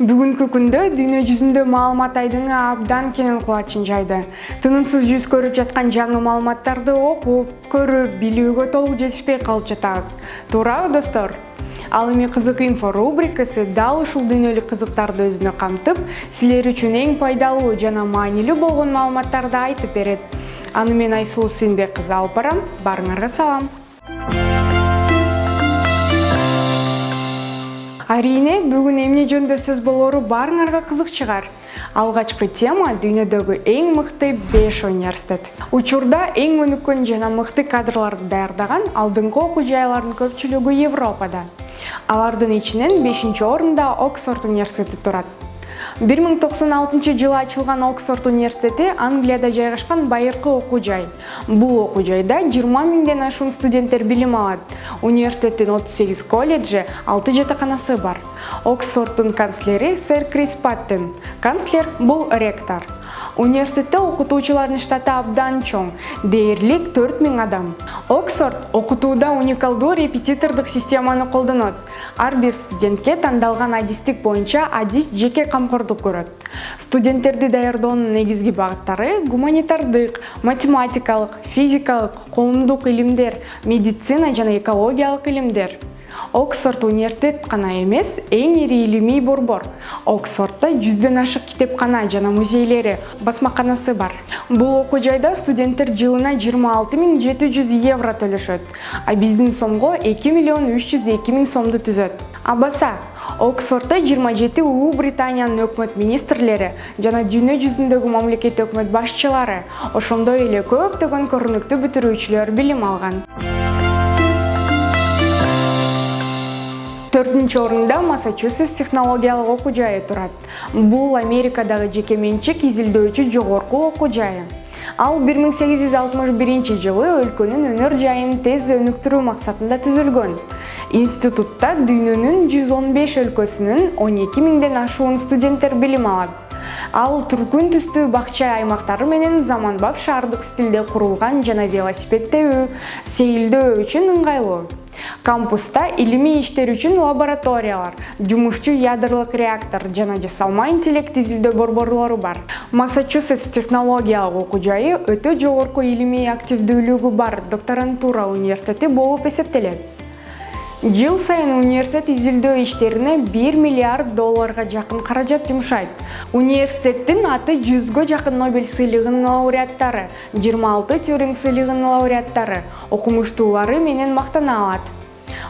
Бүгүнкү күндө дүйнө жүзүндө маалымат айдыңы абдан кең кулачын жайды. Тынымсыз жүз көрүп жаткан жаңы маалыматтарды окуп, көрүп, билүүгө толук жетишпей калып жатабыз. Туурабы достор? Ал эми кызык инфо рубрикасы дал ушул дүйнөлүк кызыктарды өзүнө камтып, силер үчүн эң пайдалуу жана маанилүү болгон маалыматтарды айтып берет. Аны мен Айсулуу Сүйүнбек кызы алып барам. Барыңарга салам. Арине, бүгүн эмне жөнүндө сөз болору барыңарга кызык чыгар. Алгачкы тема дүйнөдөгү эң мыкты 5 университет. Учурда эң өнүккөн жана мыкты кадрларды даярдаган алдыңкы окуу жайлардын көпчүлүгү Европада. Алардын ичинен 5-орунда Оксфорд университети турат. 1096 ачылган Оксфорд университети Англияда жайгашкан байыркы окуу жай. Бул окуу жайда 20 миңден ашуун студенттер билим алат. Университеттин 38 колледжи, 6 жатаканасы бар. Оксфорддун канцлери сэр Крис Паттен. Канцлер бул ректор. Университетте окутуучулардын штаты абдан чоң, дээрлик 4000 адам. Оксфорд окутууда уникалдуу репетитордук системаны колдонот. Ар бир студентке тандалган адистик боюнча адис жеке камкордук көрөт. Студенттерди даярдоонун негизги багыттары гуманитардык, математикалык, физикалык, коомдук илимдер, медицина жана экологиялык илимдер. Оксфорд университет гана эмес, эң ири илимий борбор. Оксфорддо 100дөн ашык китепкана жана музейлери, басмаканасы бар. Бул окуу жайда студенттер жылына 26 700 евро төлөшөт, а биздин сомго 2 302 000 сомду түзөт. Абаса, Оксфорддо 27 Улуу Британиянын өкмөт министрлери жана дүйнө жүзүндөгү мамлекет өкмөт башчылары, ошондой эле көптөгөн көрүнүктүү бүтүрүүчүлөр билим алган. 4-орунда Массачусетс технологиялык окуу жайы турат. Бул Америкадагы жеке менчик изилдөөчү жогорку окуу жайы. Ал 1861-жылы өлкөнүн өнөр жайын тез өнүктүрүү максатында түзүлгөн. Институтта дүйнөнүн 115 өлкөсүнүн 12 миңден ашуун студенттер билим алат. Ал түркүн түстүү бакча аймактары менен заманбап шаардык стилде курулган жана велосипед тебүү, сейилдөө үчүн ыңгайлуу. Кампуста илимий иштер үчүн лабораториялар, жумушчу ядрлык реактор жана жасалма интеллект изилдөө борборлору бар. Массачусетс технологиялык окуу жайы өтө жогорку илимий активдүүлүгү бар докторантура университети болуп эсептелет. Жыл сайын университет изилдөө иштерине $1 миллиард жакын каражат жумшайт. Университеттин аты 100гө жакын Нобель сыйлыгынын лауреаттары, 26 Тюринг сыйлыгынын лауреаттары, окумуштуулары менен мактана алат.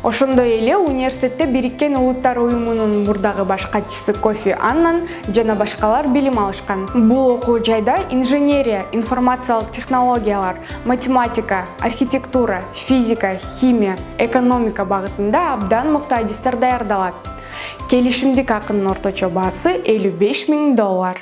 Ошондой эле университетте Бириккен Улуттар уюмунун мурдагы баш катчысы Кофи Аннан жана башкалар билим алышкан. Бул окуу жайда инженерия, информациялык технологиялар, математика, архитектура, физика, химия, экономика багытында абдан мыкты адистер даярдалат. Келишимдик акынын орточо баасы $55 000.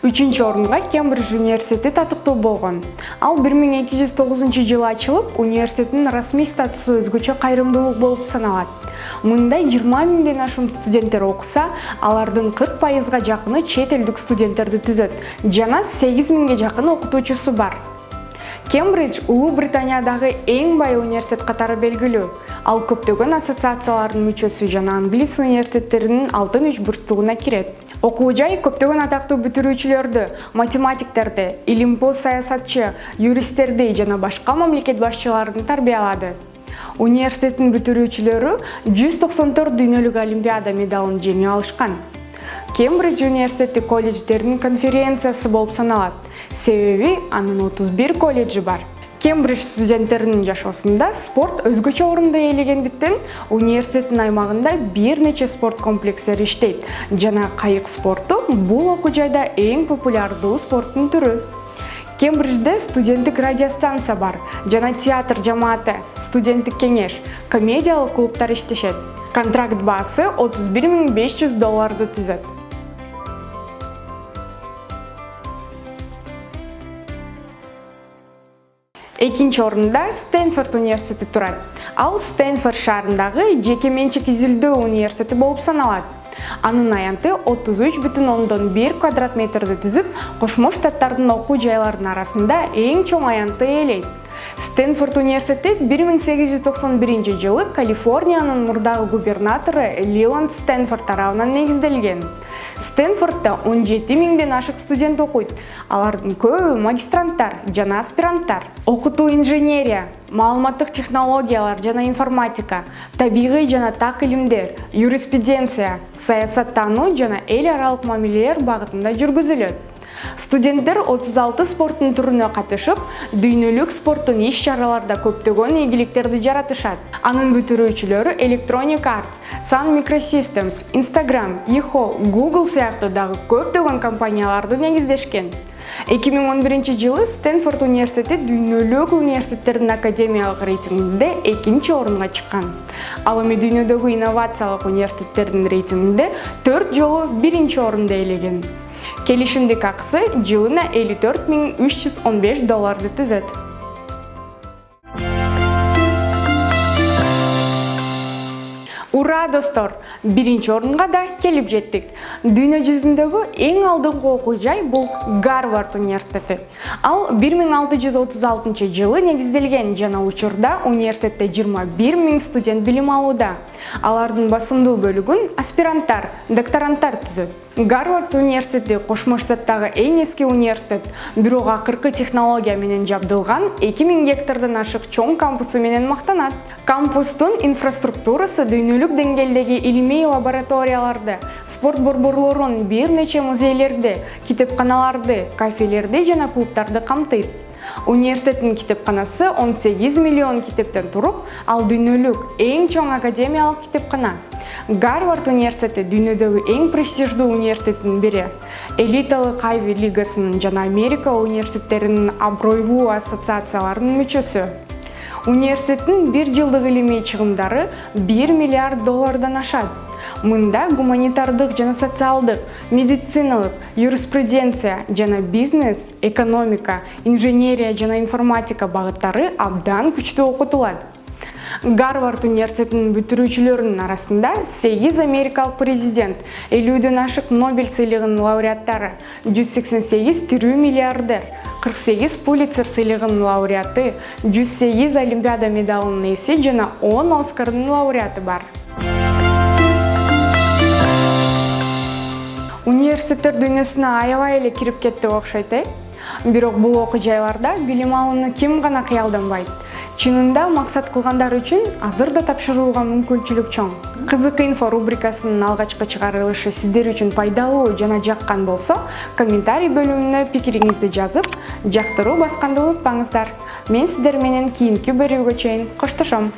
3-орунга Кембридж университети татыктуу болгон. Ал 1209-жылы ачылып, университеттин расмий статусу өзгөчө кайрымдуулук болуп саналат. Мында 20 миңден ашуун студенттер окуса, алардын 40%га жакыны чет элдик студенттерди түзөт жана 8 миңге жакын окутуучусу бар. Кембридж Улуу Британиядагы эң бай университет катары белгилүү. Ал көптөгөн ассоциациялардын мүчөсү жана англис университеттеринин алтын үчбурчтугуна кирет. Окуу жай көптөгөн атактуу бүтүрүүчүлөрдү, математиктерди, илимпоз саясатчы, юристтерди жана башка мамлекет башчыларын тарбиялады. Университеттин бүтүрүүчүлөрү 194 дүйнөлүк олимпиада медалын жеңип алышкан. Кембридж университети колледждеринин конференциясы болуп саналат. Себеби анын 31 колледжи бар. Кембридж студенттеринин жашоосунда спорт өзгөчө орунду ээлегендиктен университеттин аймагында бир нече спорт комплекстери иштейт жана кайык спорту бул окуу жайда эң популярдуу спорттун түрү. Кембриджде студенттик радиостанция бар жана театр жамааты, студенттик кеңеш, комедиялык клубтар иштешет. Контракт баасы $31 500 түзөт. 2-орунда Стэнфорд университети турат. Ал Стэнфорд шаарындагы жеке менчик изилдөө университети болуп саналат. Анын аянты 33,1 квадрат метрди түзүп, Кошмо Штаттардын окуу жайларынын арасында эң чоң аянтты ээлейт. Стэнфорд университети 1891 жылы Калифорниянын мурдагы губернатору Лиланд Стэнфорд тарабынан негизделген. Стэнфордда 17 000ден ашык студент окуйт. Алардын көбү магистранттар жана аспиранттар. Окутуу инженерия, маалыматтык технологиялар жана информатика, табигый жана так илимдер, юриспруденция, саясаттануу жана эл аралык мамилелер багытында жүргүзүлөт. Студенттер 36 спорттун түрүнө катышып, дүйнөлүк спорттун иш-чараларда көптөгөн ийгиликтерди жаратышат. Анын бүтүрүүчүлөрү Electronic Arts, Sun Microsystems, Instagram, Yahoo, Google сыяктуу дагы көптөгөн компанияларды негиздешкен. 2011 жылы Стэнфорд университети дүйнөлүк университеттердин академиялык рейтингинде 2-нчи орунга чыккан. Ал эми дүйнөдөгү инновациялык университеттердин рейтингинде 4 жолу 1-нчи орунду ээлеген. Келишимдик акысы жылына $54,315 түзөт. Ура, достор! Биринчи орунга да келип жеттик. Дүйнө жүзүндөгү эң алдыңкы окуу жай бул Гарвард университети. Ал 1636 жылы негизделген жана учурда университетте 21 000 студент билим алууда. Алардын басымдуу бөлүгүн аспиранттар, докторанттар түзөт. Гарвард университети Кошмо Штаттагы эң эски университет, бирок акыркы технология менен жабдылган 2000 гектардан ашык чоң кампусу менен мактанат. Кампустун инфраструктурасы дүйнөлүк деңгээлдеги илимий лабораторияларды, спорт борборлорун, бир нече музейлерди, китепканаларды, кафелерди жана клубтарды камтыйт. Университеттин китепканасы 18 миллион китептен туруп, ал дүйнөлүк эң чоң академиялык китепкана. Гарвард университети дүйнөдөгү эң престиждүү университеттин бири. Элиталык Айви лигасынын жана Америка университеттеринин абройлуу ассоциацияларынын мүчөсү. Университеттин 1 жылдык илимий чыгымдары $1 миллиард ашат. Мында гуманитардык жана социалдык, медициналык, юриспруденция жана бизнес, экономика, инженерия жана информатика багыттары абдан күчтүү окутулат. Гарвард университетинин бүтүрүүчүлөрүнүн арасында 8 америкалык президент, 50ден ашык Нобель сыйлыгынын лауреаттары, 188 тирүү миллиардер, 48 Пулитцер сыйлыгынын лауреаты, 108 Олимпиада медалынын ээси жана 10 Оскардын лауреаты бар. Университеттер дүйнөсүнө аябай эле кирип кетти окшойт, Бирок бул окуу жайларда билим алууну ким гана кыялданбайт. Чынында максат кылгандар үчүн азыр да тапшырууга мүмкүнчүлүк чоң. Кызык инфо рубрикасынын алгачкы чыгарылышы сиздер үчүн пайдалуу жана жаккан болсо, комментарий бөлүмүнө пикириңизди жазып, жактыруу басканды унутпаңыздар. Мен сиздер менен кийинки берүүгө чейин коштошом.